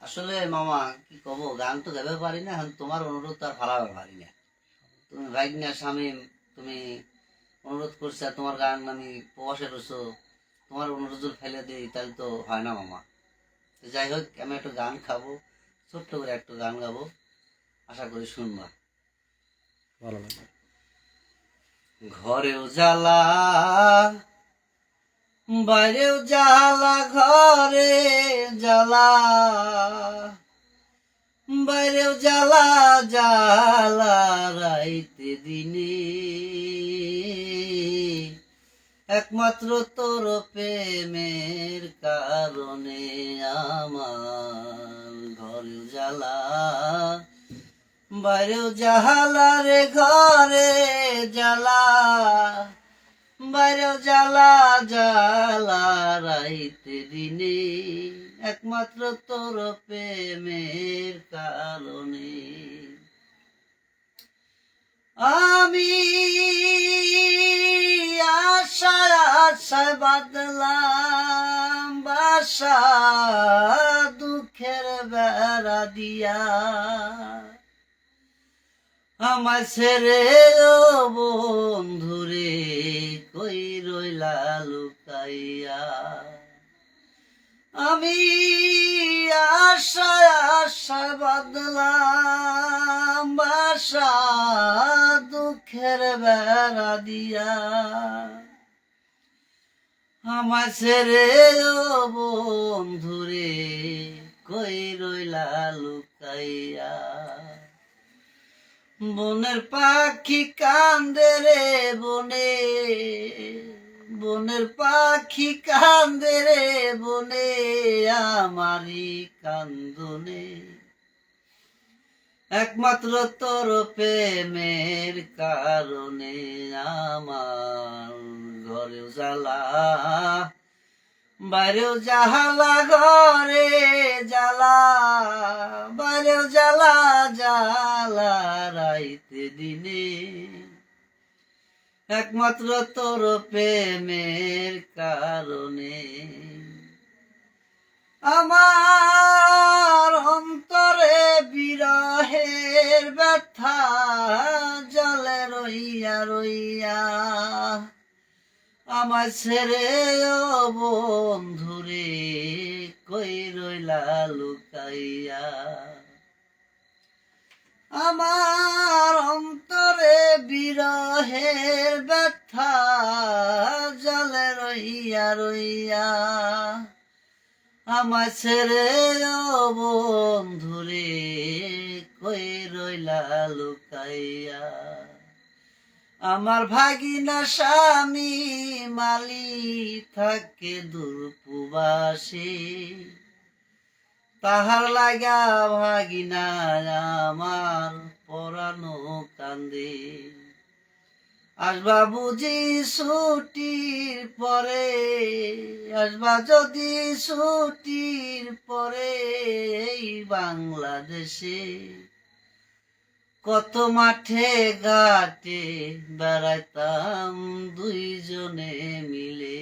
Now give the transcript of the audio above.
আসলে মামা কি কব, গান তো গাইতে পারি না, এখন তোমার অনুরোধ আর ফালাবে পারি না। তুমি বাইক না স্বামী, তুমি অনুরোধ করছে আর তোমার গান আমি প্রবাসে রয়েছো, তোমার অনুরোধ যদি ফেলে দিই তাহলে তো হয় না মামা। তো যাই হোক, আমি একটা গান খাবো, ছোট্ট করে একটা গান গাবো, আশা করি শুনবা। ভালো লাগে। ঘরেও জ্বালা বাইরেও জ্বালা, ঘরে জ্বালা বাইরেও জ্বালা, জ্বালা রাইতে দিনে, একমাত্র তোর প্রেমের কারণে আমার ঘরেও জ্বালা বাইরেও জ্বালা রে, ঘরে জ্বালা বাইরেও জ্বালা, জ্বালা রাইতে দিনে, একমাত্র তোর প্রেমের কারণে আমি আশায় আশায় বাদলাম বাসা, দুঃখের বেড়া দিয়া আমায় ছেড়ে ও বন্ধুরে কই রইলা লুকাইয়া। আমি আশায় আশায় বাদলাম বাসা, দুঃখের বেড়া দিয়া আমায় ছেড়ে ও বন্ধুরে কই রইলা লুকাইয়া। বনের পাখি কান্দে রে বনে, বনের পাখি কান্দে রে বনে, আমারি কান্দনে, একমাত্র তোর প্রেমের কারণে আমার ঘরেও জ্বালা বাইরেও জ্বালা, ঘরে জ্বালা বাইরেও জ্বালা, জ্বালা রাইতে দিনে, একমাত্র তোর প্রেমের কারণে আমার অন্তরে বিরহের ব্যথা জলে রইয়া রইয়া, আমার ছেড়ে ও বন্ধুরে কই রইলা লুকাইয়া। আমার অন্তরে বিরহের ব্যথা জলে রইয়া রইয়া, আমার ছেড়ে ও বন্ধুরে কই রইলা লুকাইয়া। আমার ভাগিনা স্বামী মালি থাকে দূর প্রবাসে, তাহার লাগা ভাগিনা আমার পরানো কান্দে। আসবা বুঝি ছুটির পরে, আসবা যদি ছুটির পরে এই বাংলাদেশে, কত মাঠে ঘাটে বেড়াইতাম দুইজনে মিলে।